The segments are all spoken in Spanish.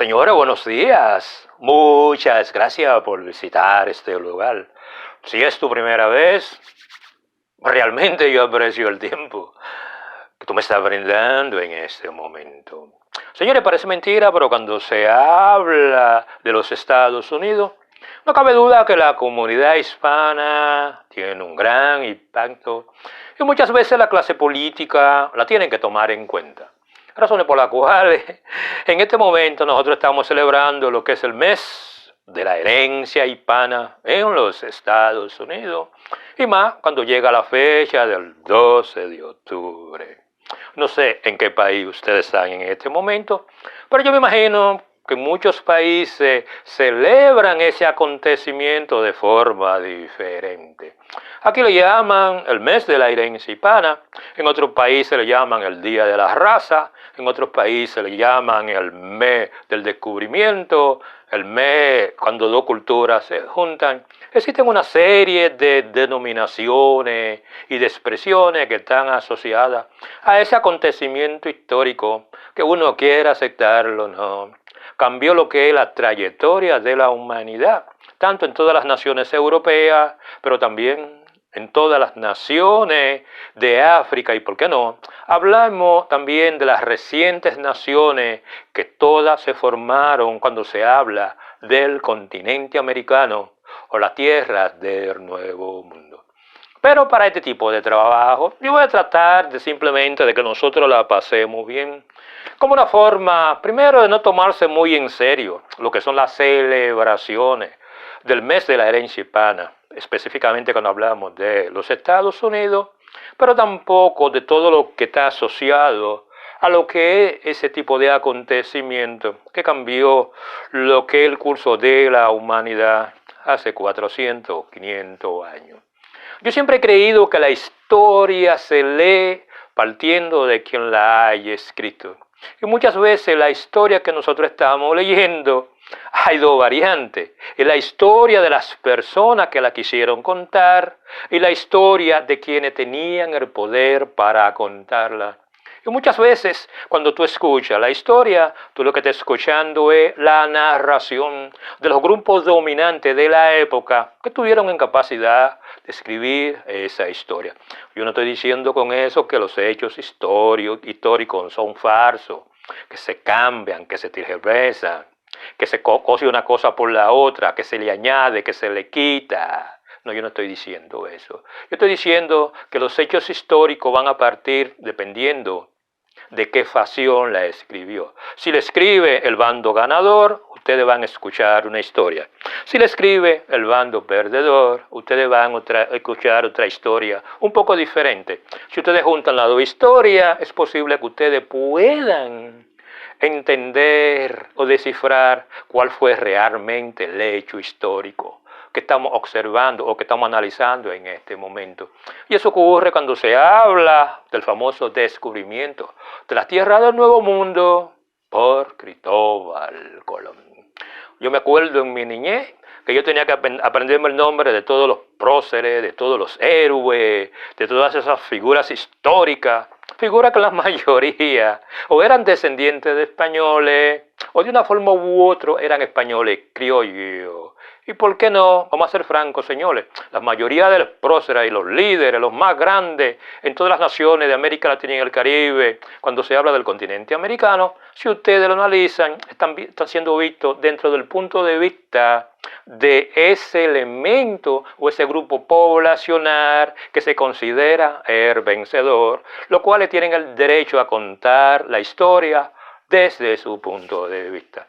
Señora, buenos días. Muchas gracias por visitar este lugar. Si es tu primera vez, realmente yo aprecio el tiempo que tú me estás brindando en este momento. Señores, parece mentira, pero cuando se habla de los Estados Unidos, no cabe duda que la comunidad hispana tiene un gran impacto y muchas veces la clase política la tienen que tomar en cuenta. Razones por las cuales en este momento nosotros estamos celebrando lo que es el mes de la herencia hispana en los Estados Unidos, y más cuando llega la fecha del 12 de octubre. No sé en qué país ustedes están en este momento, pero yo me imagino que muchos países celebran ese acontecimiento de forma diferente. Aquí le llaman el mes de la herencia hispana, en otros países le llaman el Día de la Raza, en otros países le llaman el mes del descubrimiento, el mes cuando dos culturas se juntan. Existen una serie de denominaciones y de expresiones que están asociadas a ese acontecimiento histórico, que uno quiera aceptarlo o no. Cambió lo que es la trayectoria de la humanidad, tanto en todas las naciones europeas, pero también en todas las naciones de África, y por qué no, hablamos también de las recientes naciones que todas se formaron cuando se habla del continente americano o las tierras del Nuevo Mundo. Pero para este tipo de trabajo, yo voy a tratar de simplemente de que nosotros la pasemos bien, como una forma, primero, de no tomarse muy en serio lo que son las celebraciones del mes de la herencia hispana, específicamente cuando hablamos de los Estados Unidos, pero tampoco de todo lo que está asociado a lo que es ese tipo de acontecimiento que cambió lo que es el curso de la humanidad hace 400 o 500 años. Yo siempre he creído que la historia se lee partiendo de quien la haya escrito. Y muchas veces la historia que nosotros estamos leyendo, hay dos variantes. Es la historia de las personas que la quisieron contar y la historia de quienes tenían el poder para contarla. Y muchas veces cuando tú escuchas la historia, tú lo que estás escuchando es la narración de los grupos dominantes de la época que tuvieron en capacidad de escribir esa historia. Yo no estoy diciendo con eso que los hechos históricos son falsos, que se cambian, que se tergiversan, que se cose una cosa por la otra, que se le añade, que se le quita. No, yo no estoy diciendo eso. Yo estoy diciendo que los hechos históricos van a partir dependiendo de qué facción la escribió. Si la escribe el bando ganador, ustedes van a escuchar una historia. Si la escribe el bando perdedor, ustedes van a escuchar otra historia un poco diferente. Si ustedes juntan las dos historias, es posible que ustedes puedan entender o descifrar cuál fue realmente el hecho histórico que estamos observando o que estamos analizando en este momento. Y eso ocurre cuando se habla del famoso descubrimiento de la tierra del Nuevo Mundo por Cristóbal Colón. Yo me acuerdo en mi niñez que yo tenía que aprenderme el nombre de todos los próceres, de todos los héroes, de todas esas figuras históricas, figuras que la mayoría o eran descendientes de españoles o de una forma u otra eran españoles criollos. ¿Y por qué no? Vamos a ser francos, señores. La mayoría de los próceres y los líderes, los más grandes en todas las naciones de América Latina y el Caribe, cuando se habla del continente americano, si ustedes lo analizan, están siendo vistos dentro del punto de vista de ese elemento o ese grupo poblacional que se considera el vencedor, los cuales tienen el derecho a contar la historia desde su punto de vista.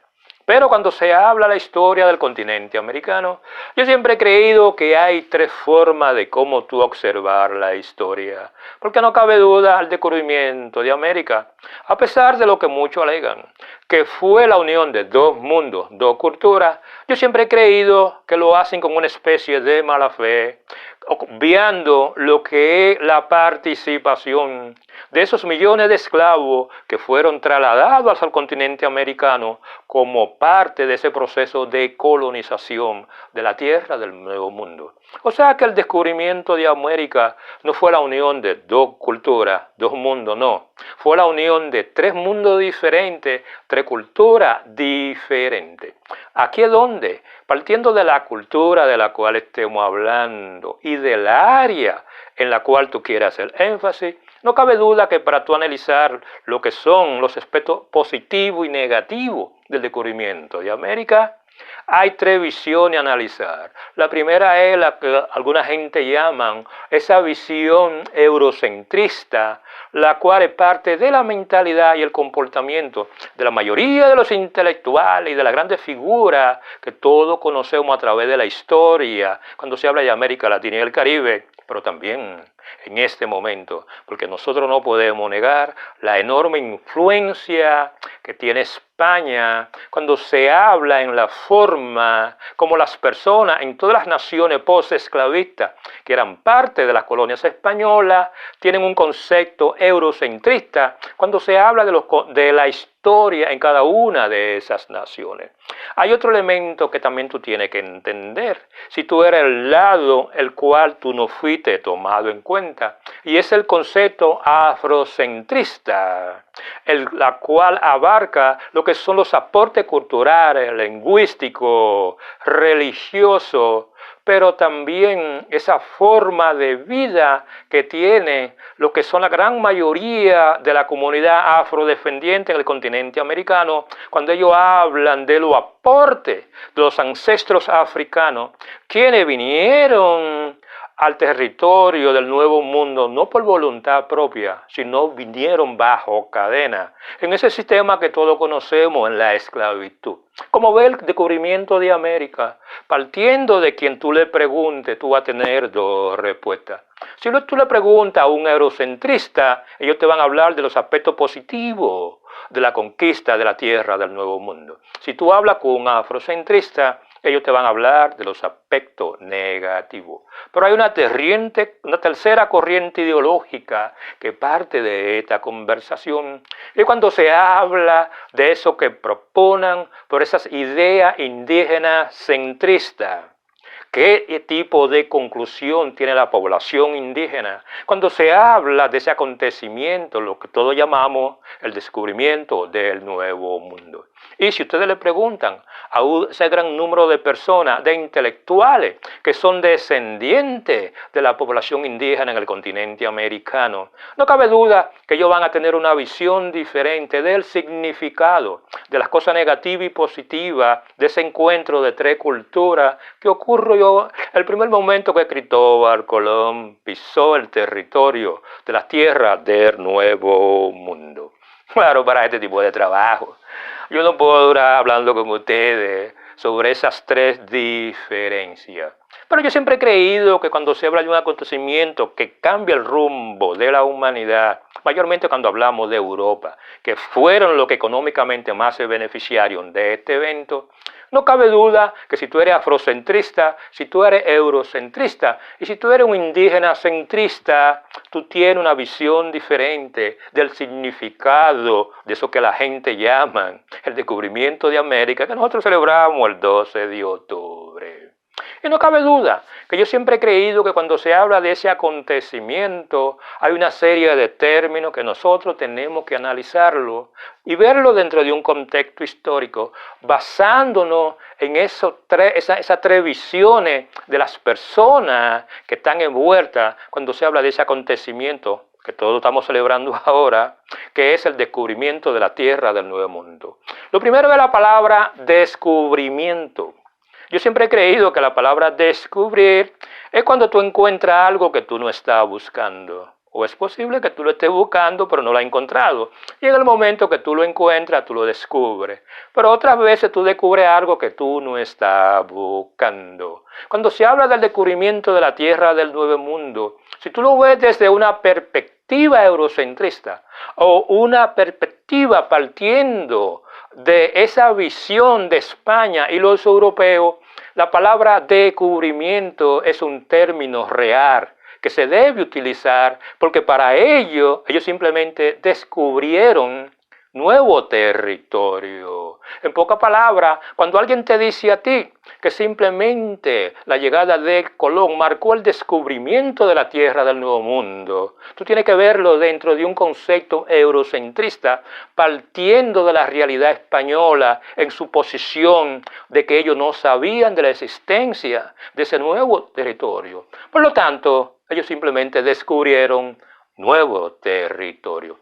Pero cuando se habla de la historia del continente americano, yo siempre he creído que hay tres formas de cómo tú observar la historia. Porque no cabe duda al descubrimiento de América, a pesar de lo que muchos alegan, que fue la unión de dos mundos, dos culturas, yo siempre he creído que lo hacen con una especie de mala fe, obviando lo que es la participación de esos millones de esclavos que fueron trasladados al continente americano como parte de ese proceso de colonización de la tierra del Nuevo Mundo. O sea que el descubrimiento de América no fue la unión de dos culturas, dos mundos, no. Fue la unión de tres mundos diferentes, tres culturas diferentes. ¿Aquí es donde? Partiendo de la cultura de la cual estemos hablando y del área en la cual tú quieras hacer énfasis, no cabe duda que para tú analizar lo que son los aspectos positivos y negativos del descubrimiento de América, hay tres visiones a analizar. La primera es la que alguna gente llaman esa visión eurocentrista, la cual es parte de la mentalidad y el comportamiento de la mayoría de los intelectuales y de las grandes figuras que todos conocemos a través de la historia, cuando se habla de América Latina y el Caribe, pero también en este momento, porque nosotros no podemos negar la enorme influencia que tiene España cuando se habla en la forma como las personas en todas las naciones post-esclavistas que eran parte de las colonias españolas tienen un concepto eurocentrista cuando se habla de la historia en cada una de esas naciones. Hay otro elemento que también tú tienes que entender, si tú eres el lado el cual tú no fuiste tomado en cuenta, y es el concepto afrocentrista, la cual abarca lo que son los aportes culturales, lingüísticos, religiosos, pero también esa forma de vida que tiene lo que son la gran mayoría de la comunidad afrodescendiente en el continente americano, cuando ellos hablan de los aportes de los ancestros africanos, quienes vinieron al territorio del Nuevo Mundo, no por voluntad propia, sino vinieron bajo cadena, en ese sistema que todos conocemos en la esclavitud. Como ve el descubrimiento de América, partiendo de quien tú le preguntes, tú vas a tener dos respuestas. Si tú le preguntas a un eurocentrista, ellos te van a hablar de los aspectos positivos de la conquista de la tierra del Nuevo Mundo. Si tú hablas con un afrocentrista, ellos te van a hablar de los aspectos negativos. Pero hay una tercera corriente ideológica que parte de esta conversación. Y cuando se habla de eso que proponen por esas ideas indígenas centristas, ¿qué tipo de conclusión tiene la población indígena cuando se habla de ese acontecimiento, lo que todos llamamos el descubrimiento del Nuevo Mundo? Y si ustedes le preguntan a ese gran número de personas, de intelectuales, que son descendientes de la población indígena en el continente americano, no cabe duda que ellos van a tener una visión diferente del significado, de las cosas negativas y positivas de ese encuentro de tres culturas que ocurrió el primer momento que Cristóbal Colón pisó el territorio de las tierras del Nuevo Mundo. Claro, para este tipo de trabajo yo no puedo durar hablando con ustedes sobre esas tres diferencias. Pero yo siempre he creído que cuando se habla de un acontecimiento que cambia el rumbo de la humanidad, mayormente cuando hablamos de Europa, que fueron los que económicamente más se beneficiaron de este evento, no cabe duda que si tú eres afrocentrista, si tú eres eurocentrista y si tú eres un indígena centrista, tú tienes una visión diferente del significado de eso que la gente llama el descubrimiento de América, que nosotros celebramos el 12 de octubre. Y no cabe duda que yo siempre he creído que cuando se habla de ese acontecimiento hay una serie de términos que nosotros tenemos que analizarlo y verlo dentro de un contexto histórico, basándonos en esas tres visiones de las personas que están envueltas cuando se habla de ese acontecimiento que todos estamos celebrando ahora, que es el descubrimiento de la tierra del Nuevo Mundo. Lo primero es la palabra descubrimiento. Yo siempre he creído que la palabra descubrir es cuando tú encuentras algo que tú no estás buscando. O es posible que tú lo estés buscando, pero no lo has encontrado. Y en el momento que tú lo encuentras, tú lo descubres. Pero otras veces tú descubres algo que tú no estás buscando. Cuando se habla del descubrimiento de la tierra del Nuevo Mundo, si tú lo ves desde una perspectiva eurocentrista o una perspectiva partiendo de esa visión de España y los europeos, la palabra descubrimiento es un término real que se debe utilizar, porque para ello ellos simplemente descubrieron nuevo territorio. En pocas palabras, cuando alguien te dice a ti que simplemente la llegada de Colón marcó el descubrimiento de la tierra del Nuevo Mundo, tú tienes que verlo dentro de un concepto eurocentrista, partiendo de la realidad española en su posición de que ellos no sabían de la existencia de ese nuevo territorio. Por lo tanto, ellos simplemente descubrieron nuevo territorio.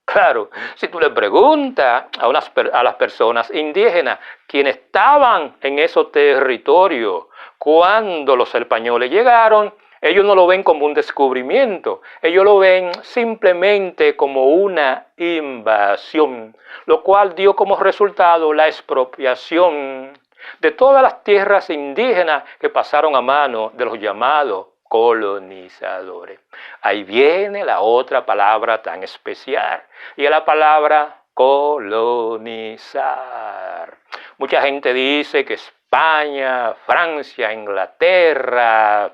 Claro, si tú le preguntas a las personas indígenas quienes estaban en esos territorios cuando los españoles llegaron, ellos no lo ven como un descubrimiento, ellos lo ven simplemente como una invasión, lo cual dio como resultado la expropiación de todas las tierras indígenas que pasaron a manos de los llamados colonizadores. Ahí viene la otra palabra tan especial, y es la palabra colonizar. Mucha gente dice que España, Francia, Inglaterra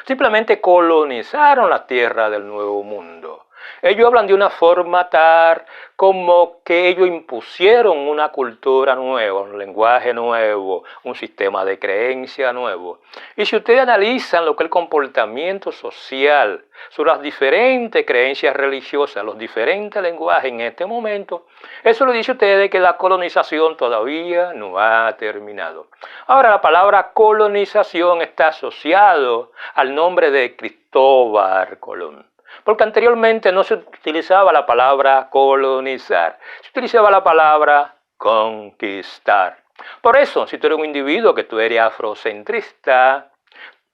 simplemente colonizaron la tierra del Nuevo Mundo. Ellos hablan de una forma tal como que ellos impusieron una cultura nueva, un lenguaje nuevo, un sistema de creencia nuevo. Y si ustedes analizan lo que es el comportamiento social sobre las diferentes creencias religiosas, los diferentes lenguajes en este momento, eso le dice a ustedes que la colonización todavía no ha terminado. Ahora, la palabra colonización está asociado al nombre de Cristóbal Colón, porque anteriormente no se utilizaba la palabra colonizar, se utilizaba la palabra conquistar. Por eso, si tú eres un individuo que tú eres afrocentrista,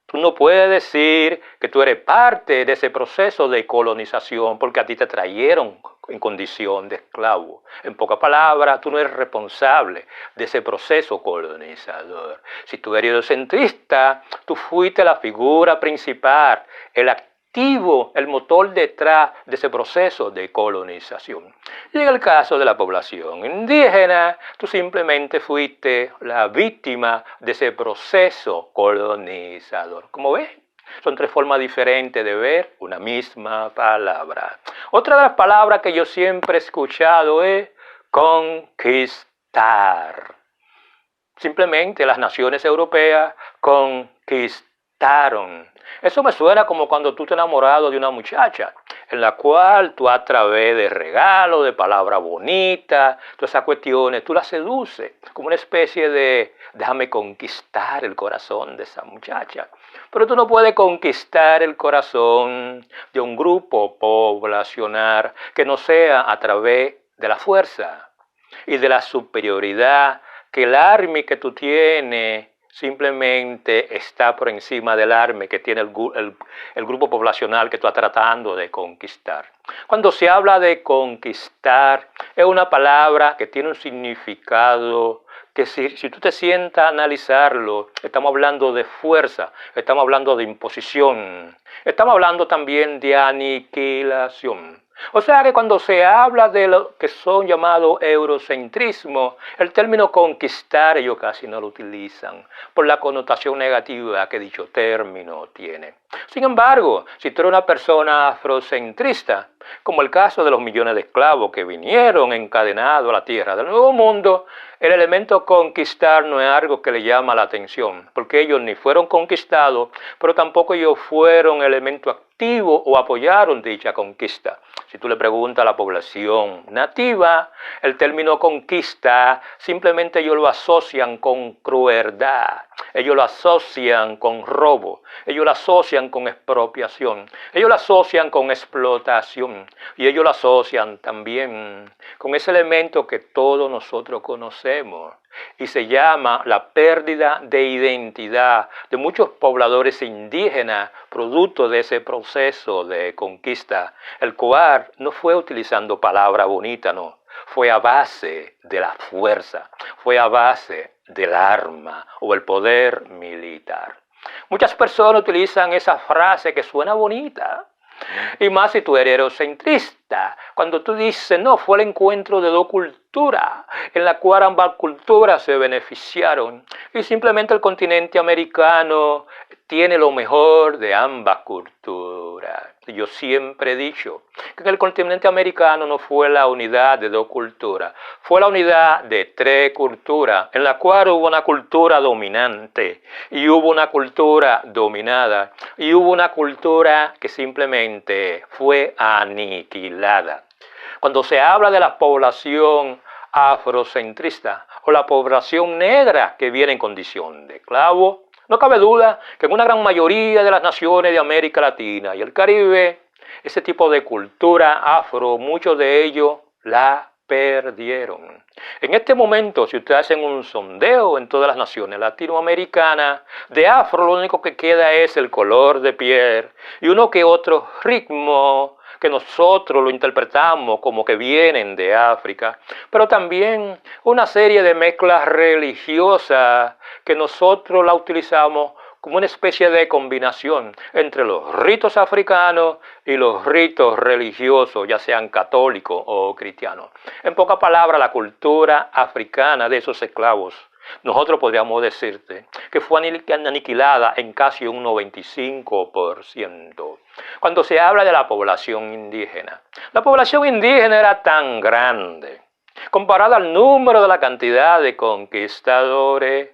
tú no puedes decir que tú eres parte de ese proceso de colonización porque a ti te trajeron en condición de esclavo. En pocas palabras, tú no eres responsable de ese proceso colonizador. Si tú eres eurocentrista, tú fuiste la figura principal, el activo, el motor detrás de ese proceso de colonización. Y en el caso de la población indígena, tú simplemente fuiste la víctima de ese proceso colonizador. ¿Cómo ves? Son tres formas diferentes de ver una misma palabra. Otra de las palabras que yo siempre he escuchado es conquistar. Simplemente las naciones europeas conquistaron. Eso me suena como cuando tú te enamorado de una muchacha, en la cual tú a través de regalos, de palabras bonitas, todas esas cuestiones, tú la seduces, como una especie de déjame conquistar el corazón de esa muchacha. Pero tú no puedes conquistar el corazón de un grupo poblacional que no sea a través de la fuerza y de la superioridad, que el arma que tú tienes simplemente está por encima del arma que tiene el grupo poblacional que tú estás tratando de conquistar. Cuando se habla de conquistar, es una palabra que tiene un significado que si tú te sientas a analizarlo, estamos hablando de fuerza, estamos hablando de imposición, estamos hablando también de aniquilación. O sea que cuando se habla de lo que son llamados eurocentrismo, el término conquistar ellos casi no lo utilizan por la connotación negativa que dicho término tiene. Sin embargo, si tú eres una persona afrocentrista, como el caso de los millones de esclavos que vinieron encadenados a la tierra del Nuevo Mundo, el elemento conquistar no es algo que le llama la atención, porque ellos ni fueron conquistados, pero tampoco ellos fueron elemento activo o apoyaron dicha conquista. Si tú le preguntas a la población nativa, el término conquista simplemente ellos lo asocian con crueldad, ellos lo asocian con robo, ellos lo asocian con expropiación, ellos lo asocian con explotación y ellos lo asocian también con ese elemento que todos nosotros conocemos y se llama la pérdida de identidad de muchos pobladores indígenas producto de ese proceso de conquista, el cual no fue utilizando palabra bonita, no, fue a base de la fuerza, fue a base del arma o el poder militar. Muchas personas utilizan esa frase que suena bonita, y más si tú eres eurocentrista. centrista, cuando tú dices, no, fue el encuentro de dos culturas, en la cual ambas culturas se beneficiaron, y simplemente el continente americano tiene lo mejor de ambas culturas. Yo siempre he dicho que en el continente americano no fue la unidad de dos culturas, fue la unidad de tres culturas, en la cual hubo una cultura dominante, y hubo una cultura dominada, y hubo una cultura que simplemente fue aniquilada. Cuando se habla de la población afrocentrista o la población negra que viene en condición de esclavo, no cabe duda que en una gran mayoría de las naciones de América Latina y el Caribe, ese tipo de cultura afro, muchos de ellos la perdieron. En este momento, si ustedes hacen un sondeo en todas las naciones latinoamericanas, de afro lo único que queda es el color de piel y uno que otro ritmo que nosotros lo interpretamos como que vienen de África, pero también una serie de mezclas religiosas que nosotros la utilizamos como una especie de combinación entre los ritos africanos y los ritos religiosos, ya sean católicos o cristianos. En pocas palabras, la cultura africana de esos esclavos, nosotros podríamos decirte que fue aniquilada en casi un 95%. Cuando se habla de la población indígena, la población indígena era tan grande, comparada al número de la cantidad de conquistadores,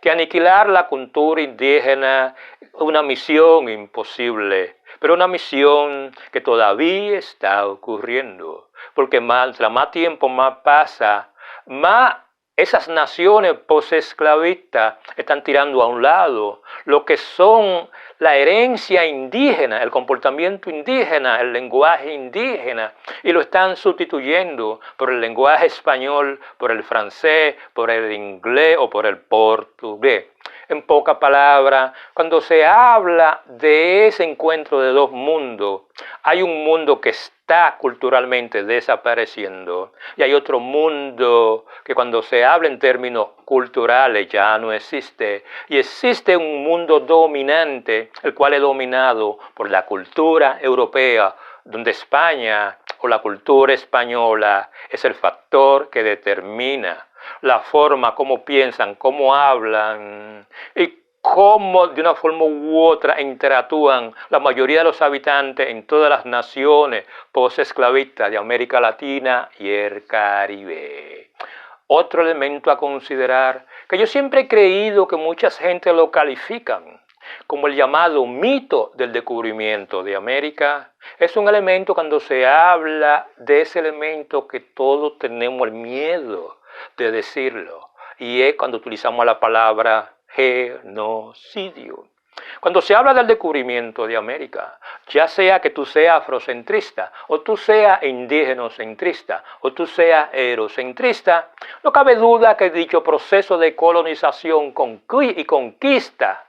que aniquilar la cultura indígena es una misión imposible, pero una misión que todavía está ocurriendo, porque más tiempo más pasa, más esas naciones posesclavistas están tirando a un lado lo que son la herencia indígena, el comportamiento indígena, el lenguaje indígena, y lo están sustituyendo por el lenguaje español, por el francés, por el inglés o por el portugués. En pocas palabras, cuando se habla de ese encuentro de dos mundos, hay un mundo que está culturalmente desapareciendo y hay otro mundo que cuando se habla en términos culturales ya no existe, y existe un mundo dominante, el cual es dominado por la cultura europea, donde España o la cultura española es el factor que determina la forma como piensan, cómo hablan y cómo de una forma u otra interactúan la mayoría de los habitantes en todas las naciones posesclavistas de América Latina y el Caribe. Otro elemento a considerar, que yo siempre he creído que mucha gente lo califican como el llamado mito del descubrimiento de América, es un elemento cuando se habla de ese elemento que todos tenemos el miedo de decirlo, y es cuando utilizamos la palabra genocidio. Cuando se habla del descubrimiento de América, ya sea que tú seas afrocentrista, o tú seas indígenocentrista, o tú seas eurocentrista, no cabe duda que dicho proceso de colonización y conquista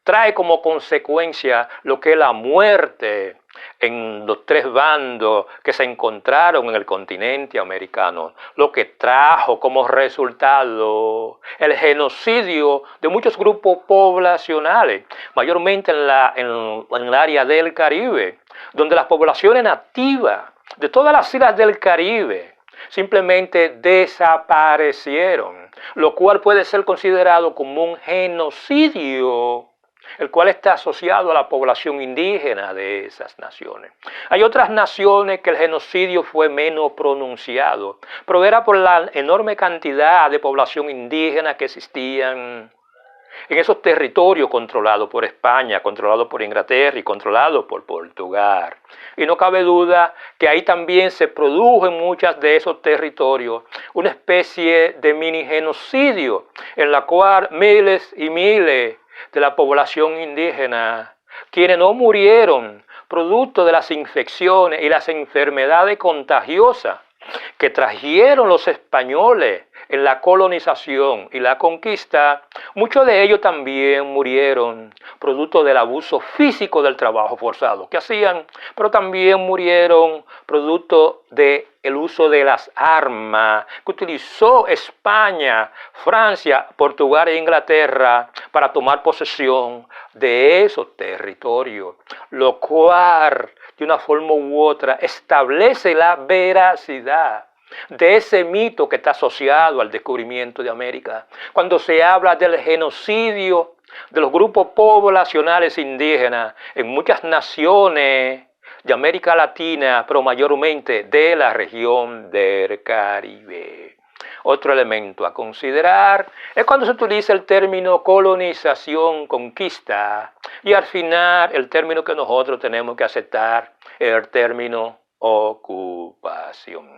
trae como consecuencia lo que es la muerte en los tres bandos que se encontraron en el continente americano, lo que trajo como resultado el genocidio de muchos grupos poblacionales, mayormente en el área del Caribe, donde las poblaciones nativas de todas las islas del Caribe simplemente desaparecieron, lo cual puede ser considerado como un genocidio, el cual está asociado a la población indígena de esas naciones. Hay otras naciones que el genocidio fue menos pronunciado, pero era por la enorme cantidad de población indígena que existían en esos territorios controlados por España, controlados por Inglaterra y controlados por Portugal. Y no cabe duda que ahí también se produjo en muchos de esos territorios una especie de mini genocidio, en la cual miles y miles de la población indígena, quienes no murieron producto de las infecciones y las enfermedades contagiosas que trajeron los españoles en la colonización y la conquista, muchos de ellos también murieron producto del abuso físico del trabajo forzado que hacían, pero también murieron producto del uso de las armas que utilizó España, Francia, Portugal e Inglaterra para tomar posesión de esos territorios, lo cual de una forma u otra establece la veracidad de ese mito que está asociado al descubrimiento de América. Cuando se habla del genocidio de los grupos poblacionales indígenas en muchas naciones de América Latina, pero mayormente de la región del Caribe. Otro elemento a considerar es cuando se utiliza el término colonización, conquista, y al final el término que nosotros tenemos que aceptar es el término ocupación.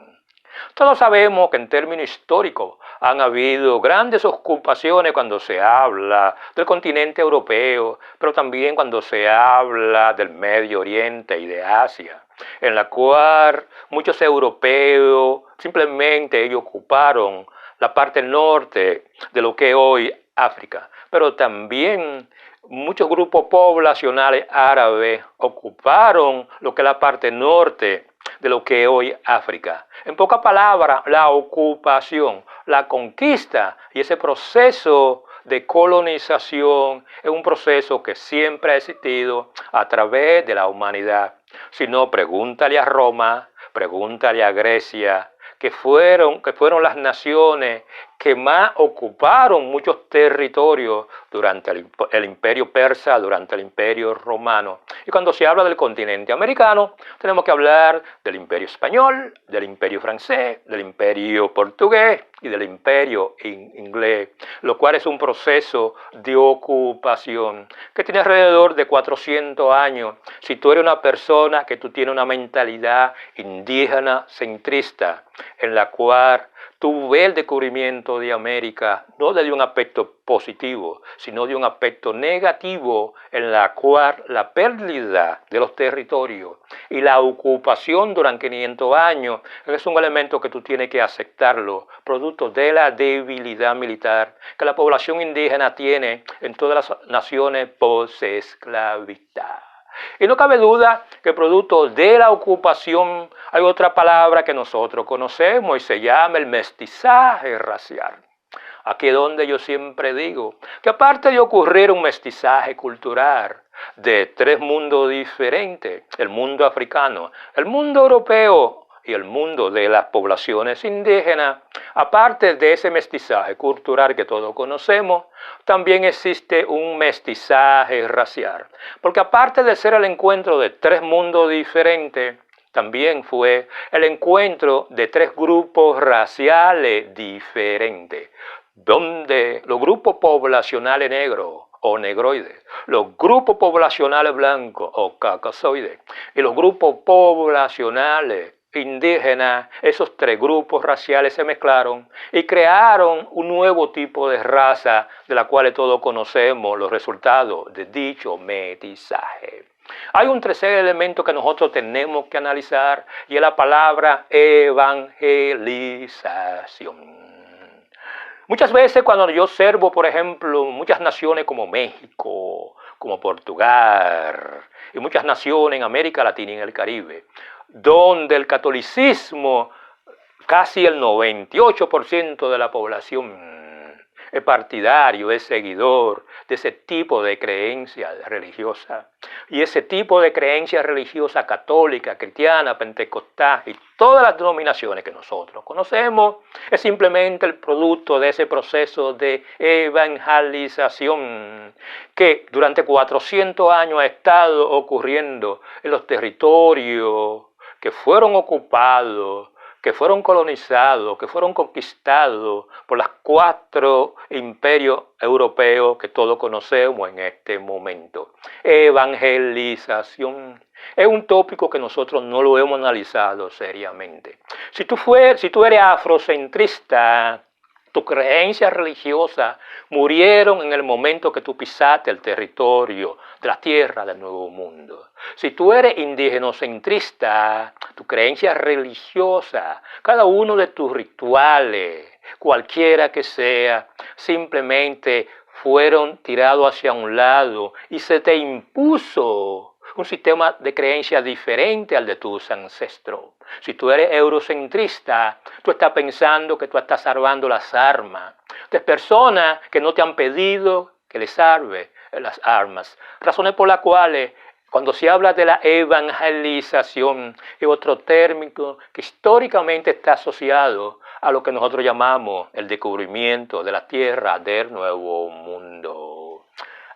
Todos sabemos que en términos históricos han habido grandes ocupaciones cuando se habla del continente europeo, pero también cuando se habla del Medio Oriente y de Asia, en la cual muchos europeos simplemente ellos ocuparon la parte norte de lo que es hoy África, pero también muchos grupos poblacionales árabes ocuparon lo que es la parte norte de lo que es hoy África. En pocas palabras, la ocupación, la conquista y ese proceso de colonización es un proceso que siempre ha existido a través de la humanidad. Si no, pregúntale a Roma, pregúntale a Grecia, que fueron las naciones que más ocuparon muchos territorios durante el imperio persa, durante el imperio romano. Y cuando se habla del continente americano, tenemos que hablar del imperio español, del imperio francés, del imperio portugués y del imperio inglés, lo cual es un proceso de ocupación que tiene alrededor de 400 años. Si tú eres una persona que tú tienes una mentalidad indígena centrista, en la cual tú ves el descubrimiento de América no desde un aspecto positivo, sino de un aspecto negativo, en la cual la pérdida de los territorios y la ocupación durante 500 años es un elemento que tú tienes que aceptarlo, producto de la debilidad militar que la población indígena tiene en todas las naciones post-esclavidad. Y no cabe duda que producto de la ocupación hay otra palabra que nosotros conocemos y se llama el mestizaje racial. Aquí es donde yo siempre digo que aparte de ocurrir un mestizaje cultural de tres mundos diferentes, el mundo africano, el mundo europeo y el mundo de las poblaciones indígenas, aparte de ese mestizaje cultural que todos conocemos, también existe un mestizaje racial. Porque aparte de ser el encuentro de tres mundos diferentes, también fue el encuentro de tres grupos raciales diferentes, donde los grupos poblacionales negros o negroides, los grupos poblacionales blancos o caucasoides y los grupos poblacionales indígenas, esos tres grupos raciales se mezclaron y crearon un nuevo tipo de raza de la cual todos conocemos los resultados de dicho mestizaje. Hay un tercer elemento que nosotros tenemos que analizar y es la palabra evangelización. Muchas veces cuando yo observo, por ejemplo, muchas naciones como México, como Portugal y muchas naciones en América Latina y en el Caribe, donde el catolicismo, casi el 98% de la población es partidario, es seguidor de ese tipo de creencia religiosa. Y ese tipo de creencia religiosa católica, cristiana, pentecostal y todas las denominaciones que nosotros conocemos es simplemente el producto de ese proceso de evangelización que durante 400 años ha estado ocurriendo en los territorios que fueron ocupados, que fueron colonizados, que fueron conquistados por los 4 imperios europeos que todos conocemos en este momento. Evangelización es un tópico que nosotros no lo hemos analizado seriamente. Si tú eres afrocentrista, tus creencias religiosas murieron en el momento que tú pisaste el territorio de la tierra del Nuevo Mundo. Si tú eres indígenocentrista, tu creencia religiosa, cada uno de tus rituales, cualquiera que sea, simplemente fueron tirados hacia un lado y se te impuso un sistema de creencia diferente al de tus ancestros. Si tú eres eurocentrista, tú estás pensando que tú estás salvando las armas de personas que no te han pedido que les salve las armas. Razones por las cuales cuando se habla de la evangelización es otro término que históricamente está asociado a lo que nosotros llamamos el descubrimiento de la tierra del nuevo mundo.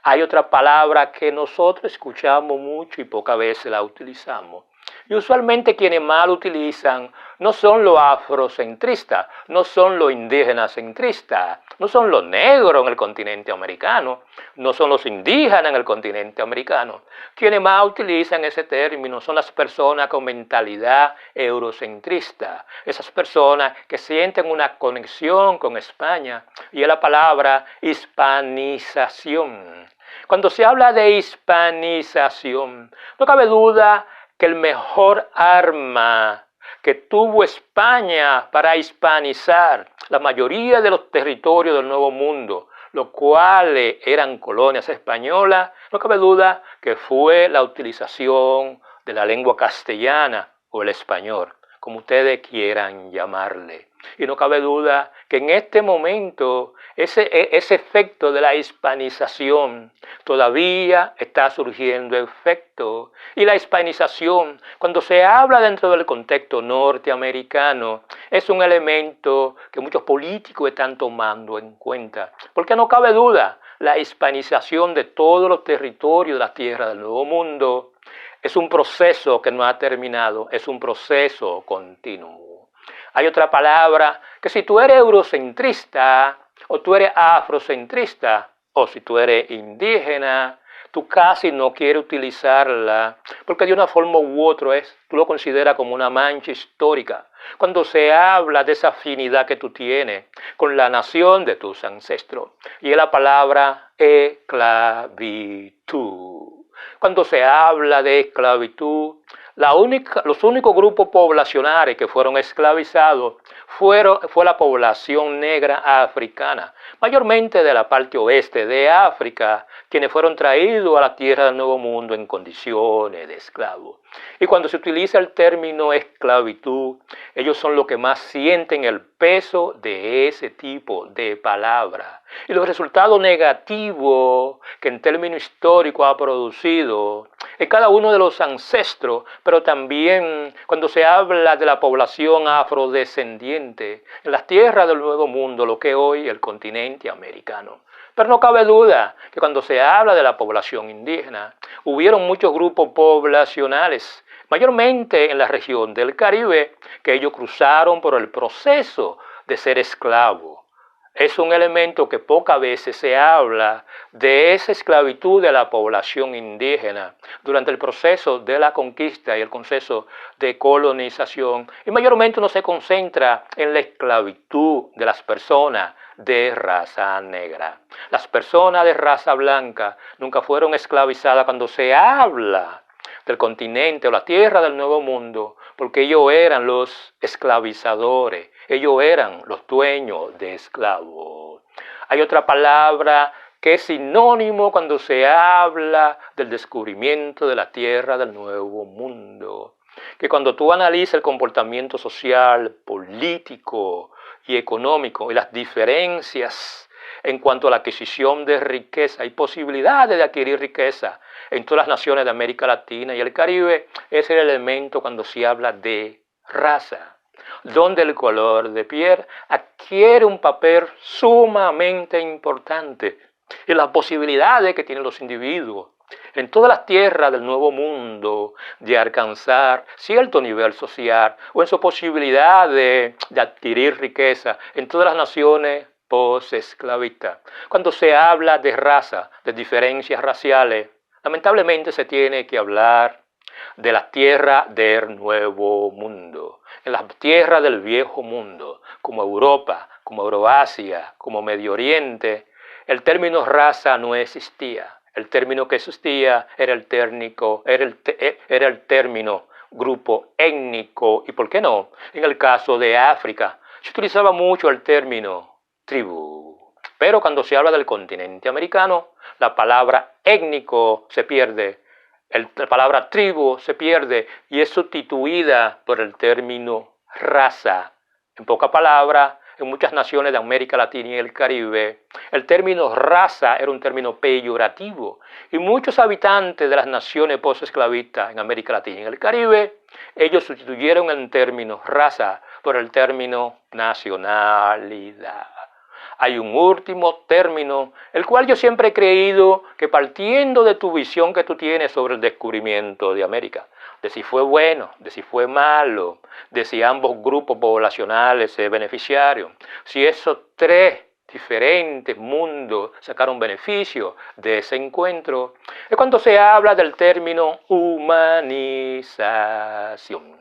Hay otra palabra que nosotros escuchamos mucho y pocas veces la utilizamos. Y usualmente quienes más lo utilizan no son los afrocentristas, no son los indígenas centristas, no son los negros en el continente americano, no son los indígenas en el continente americano. Quienes más utilizan ese término son las personas con mentalidad eurocentrista, esas personas que sienten una conexión con España, y es la palabra hispanización. Cuando se habla de hispanización, no cabe duda que el mejor arma que tuvo España para hispanizar la mayoría de los territorios del Nuevo Mundo, los cuales eran colonias españolas, no cabe duda que fue la utilización de la lengua castellana o el español, como ustedes quieran llamarle. Y no cabe duda que en este momento ese efecto de la hispanización todavía está surgiendo efecto. Y la hispanización, cuando se habla dentro del contexto norteamericano, es un elemento que muchos políticos están tomando en cuenta. Porque no cabe duda, la hispanización de todos los territorios de la tierra del Nuevo Mundo es un proceso que no ha terminado, es un proceso continuo. Hay otra palabra que si tú eres eurocentrista, o tú eres afrocentrista, o si tú eres indígena, tú casi no quieres utilizarla, porque de una forma u otra tú lo consideras como una mancha histórica. Cuando se habla de esa afinidad que tú tienes con la nación de tus ancestros, y es la palabra esclavitud. Cuando se habla de esclavitud, los únicos grupos poblacionales que fueron esclavizados fue la población negra africana, mayormente de la parte oeste de África, quienes fueron traídos a la tierra del Nuevo Mundo en condiciones de esclavos. Y cuando se utiliza el término esclavitud, ellos son los que más sienten el peso de ese tipo de palabra. Y los resultados negativos que en términos históricos ha producido en cada uno de los ancestros, pero también cuando se habla de la población afrodescendiente en las tierras del Nuevo Mundo, lo que es hoy el continente americano. Pero no cabe duda que cuando se habla de la población indígena, hubieron muchos grupos poblacionales, mayormente en la región del Caribe, que ellos cruzaron por el proceso de ser esclavos. Es un elemento que pocas veces se habla de esa esclavitud de la población indígena durante el proceso de la conquista y el proceso de colonización. Y mayormente no se concentra en la esclavitud de las personas de raza negra. Las personas de raza blanca nunca fueron esclavizadas cuando se habla del continente o la tierra del Nuevo Mundo, porque ellos eran los esclavizadores, ellos eran los dueños de esclavos. Hay otra palabra que es sinónimo cuando se habla del descubrimiento de la tierra del Nuevo Mundo, que cuando tú analizas el comportamiento social, político y económico y las diferencias en cuanto a la adquisición de riqueza y posibilidades de adquirir riqueza en todas las naciones de América Latina y el Caribe, es el elemento cuando se habla de raza, donde el color de piel adquiere un papel sumamente importante en las posibilidades que tienen los individuos en todas las tierras del Nuevo Mundo de alcanzar cierto nivel social o en su posibilidad de adquirir riqueza en todas las naciones post-esclavistas. Cuando se habla de raza, de diferencias raciales, lamentablemente se tiene que hablar de las tierras del Nuevo Mundo, en las tierras del Viejo Mundo, como Europa, como Euroasia, como Medio Oriente. El término raza no existía. El término que existía era el término grupo étnico y, ¿por qué no?, en el caso de África, se utilizaba mucho el término tribu. Pero cuando se habla del continente americano, la palabra étnico se pierde, la palabra tribu se pierde y es sustituida por el término raza. En pocas palabras, en muchas naciones de América Latina y el Caribe, el término raza era un término peyorativo y muchos habitantes de las naciones post-esclavistas en América Latina y en el Caribe, ellos sustituyeron el término raza por el término nacionalidad. Hay un último término, el cual yo siempre he creído que, partiendo de tu visión que tú tienes sobre el descubrimiento de América, de si fue bueno, de si fue malo, de si ambos grupos poblacionales se beneficiaron, si esos tres diferentes mundos sacaron beneficio de ese encuentro, es cuando se habla del término humanización.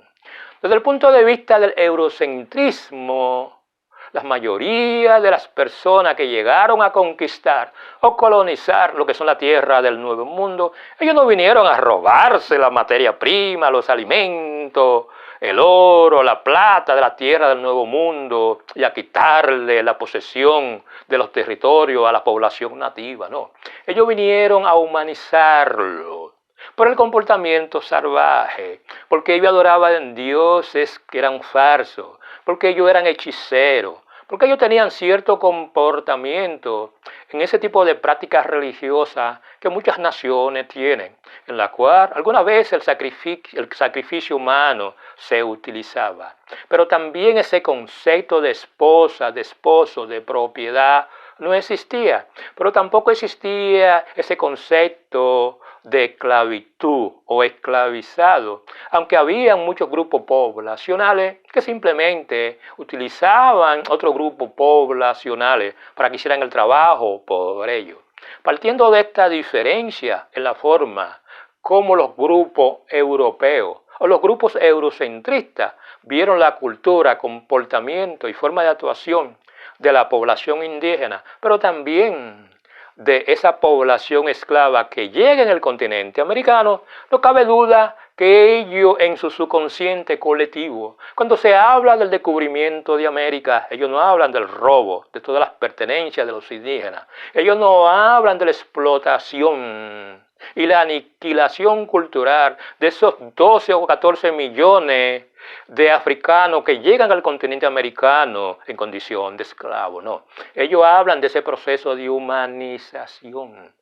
Desde el punto de vista del eurocentrismo, la mayoría de las personas que llegaron a conquistar o colonizar lo que son la tierra del Nuevo Mundo, ellos no vinieron a robarse la materia prima, los alimentos, el oro, la plata de la tierra del Nuevo Mundo y a quitarle la posesión de los territorios a la población nativa, no. Ellos vinieron a humanizarlo por el comportamiento salvaje, porque ellos adoraban dioses que eran falsos, porque ellos eran hechiceros, porque ellos tenían cierto comportamiento en ese tipo de prácticas religiosas que muchas naciones tienen, en la cual alguna vez el sacrificio humano se utilizaba. Pero también ese concepto de esposa, de esposo, de propiedad no existía, pero tampoco existía ese concepto de esclavitud o esclavizado, aunque había muchos grupos poblacionales que simplemente utilizaban otros grupos poblacionales para que hicieran el trabajo por ellos. Partiendo de esta diferencia en la forma como los grupos europeos o los grupos eurocentristas vieron la cultura, comportamiento y forma de actuación de la población indígena, pero también de esa población esclava que llega en el continente americano, no cabe duda que ellos en su subconsciente colectivo, cuando se habla del descubrimiento de América, ellos no hablan del robo, de todas las pertenencias de los indígenas, ellos no hablan de la explotación y la aniquilación cultural de esos 12 o 14 millones de africanos que llegan al continente americano en condición de esclavo, no. Ellos hablan de ese proceso de humanización,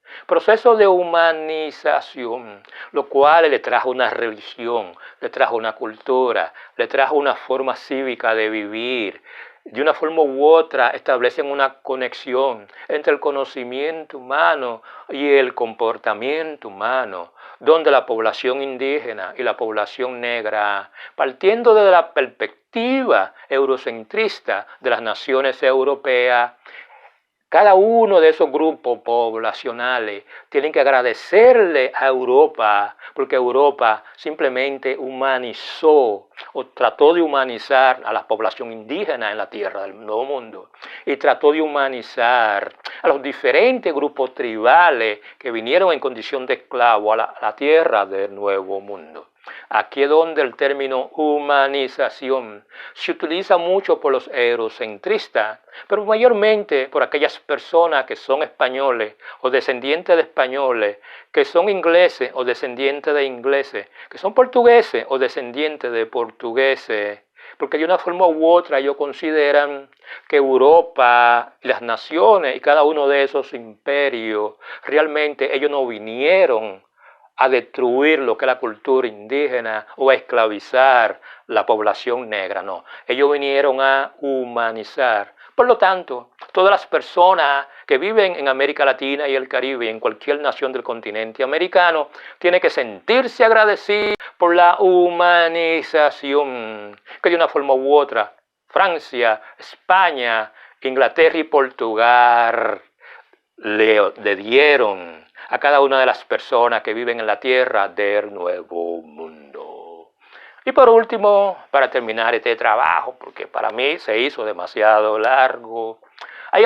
lo cual le trajo una religión, le trajo una cultura, le trajo una forma cívica de vivir. De una forma u otra establecen una conexión entre el conocimiento humano y el comportamiento humano, donde la población indígena y la población negra, partiendo de la perspectiva eurocentrista de las naciones europeas, cada uno de esos grupos poblacionales tienen que agradecerle a Europa, porque Europa simplemente humanizó o trató de humanizar a la población indígena en la tierra del Nuevo Mundo y trató de humanizar a los diferentes grupos tribales que vinieron en condición de esclavo a la tierra del Nuevo Mundo. Aquí es donde el término humanización se utiliza mucho por los eurocentristas, pero mayormente por aquellas personas que son españoles o descendientes de españoles, que son ingleses o descendientes de ingleses, que son portugueses o descendientes de portugueses, porque de una forma u otra ellos consideran que Europa y las naciones y cada uno de esos imperios, realmente ellos no vinieron a destruir lo que es la cultura indígena o a esclavizar la población negra, no. Ellos vinieron a humanizar. Por lo tanto, todas las personas que viven en América Latina y el Caribe y en cualquier nación del continente americano tienen que sentirse agradecidos por la humanización que de una forma u otra Francia, España, Inglaterra y Portugal le dieron a cada una de las personas que viven en la tierra del Nuevo Mundo. Y por último, para terminar este trabajo, porque para mí se hizo demasiado largo, hay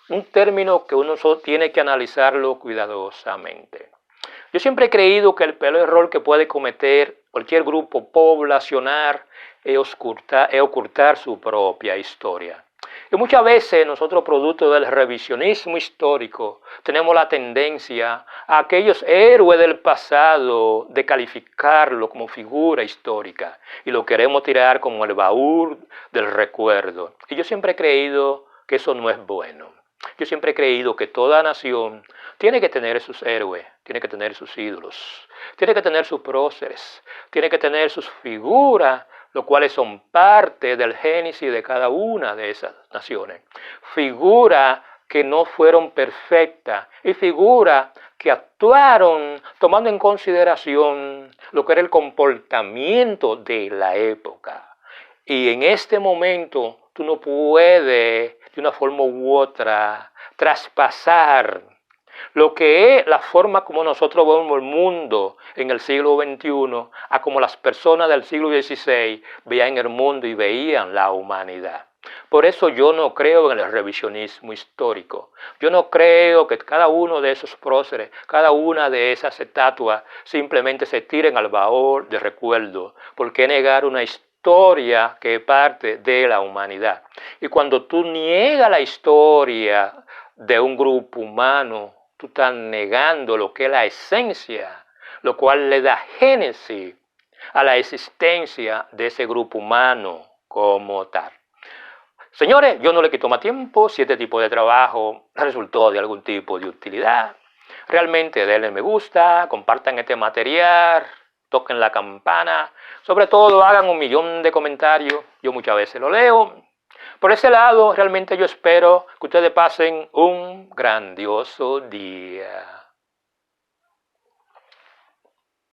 un término que uno tiene que analizarlo cuidadosamente. Yo siempre he creído que el peor error que puede cometer cualquier grupo poblacional es ocultar su propia historia. Y muchas veces nosotros, producto del revisionismo histórico, tenemos la tendencia a aquellos héroes del pasado de calificarlo como figura histórica y lo queremos tirar como el baúl del recuerdo. Y yo siempre he creído que eso no es bueno. Yo siempre he creído que toda nación tiene que tener sus héroes, tiene que tener sus ídolos, tiene que tener sus próceres, tiene que tener sus figuras, los cuales son parte del génesis de cada una de esas naciones. Figuras que no fueron perfectas y figuras que actuaron tomando en consideración lo que era el comportamiento de la época. Y en este momento tú no puedes, de una forma u otra, traspasar lo que es la forma como nosotros vemos el mundo en el siglo XXI a como las personas del siglo XVI veían el mundo y veían la humanidad. Por eso yo no creo en el revisionismo histórico. Yo no creo que cada uno de esos próceres, cada una de esas estatuas simplemente se tiren al baúl de recuerdo. ¿Por qué negar una historia que es parte de la humanidad? Y cuando tú niegas la historia de un grupo humano, tú estás negando lo que es la esencia, lo cual le da génesis a la existencia de ese grupo humano como tal. Señores, yo no le quito más tiempo. Si este tipo de trabajo resultó de algún tipo de utilidad, realmente denle me gusta, compartan este material, toquen la campana, sobre todo hagan 1.000.000 de comentarios, yo muchas veces lo leo. Por ese lado, realmente yo espero que ustedes pasen un grandioso día.